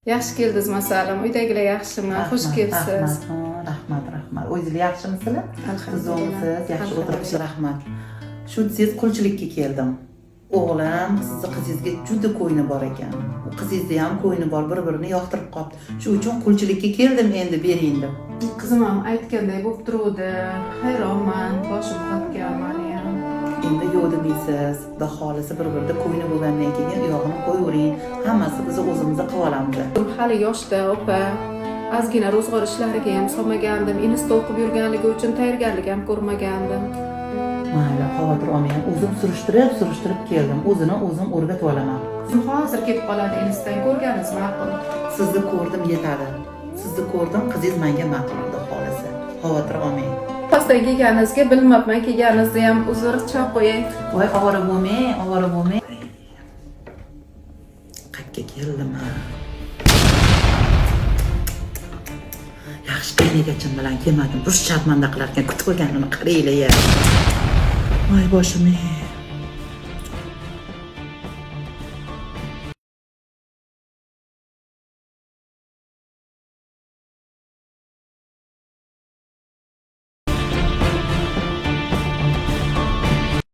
Yaxshi keldingiz masalan. Uydagilar yaxshimi? Xush kelibsiz. Rahmat. O'zingizlar yaxshimisizlar? Alhamdulillah. Qizingizsiz, yaxshi o'tiribsiz, rahmat. Shu siz qulchilikka keldim. O'g'lim sizni qizingizga juda ko'yni bor ekan. Qizingizni ham ko'yni bor, bir-birini yoqtirib qopti. Shu uchun qulchilikka keldim, endi bering deb. Qizim ham aytganday bo'lib turuvdi. Hayronman, boshim qotgan meni ham. Endi yo'q demaysiz. Xudo xolisi bir-birida ko'yni bo'lgandan keyin uyog'ini qo'yavering. Hammasi biz o'zimiz qilib olamiz. Hali yoshda opa. Ozgina ro'zg'or ishlariga ham solmagandim. Insta o'qib yurganligi uchun tayyorgarlik ham ko'rmagandim. Mayli, xavotir olmang. O'zim surishtirib keldim. O'zini o'zim o'rgatib olaman. Qizim hozir ketib qoladi Instadan ko'rganingiz ma'qul. Sizni ko'rdim yetadi. Sizni ko'rdim, qizingiz menga ma'qul xudo xolisi. Xavotir olmang. Postdan kelganingizga bilmabman, kelganingizda ham uzr chop qo'ying. Voy, ovora bo'lmang. Qayerga keldim? Yaxshi qaynegachim bilan kelmadim. Ruschatmanda qilar ekan, kutib olganini qaranglar. Voy boshim.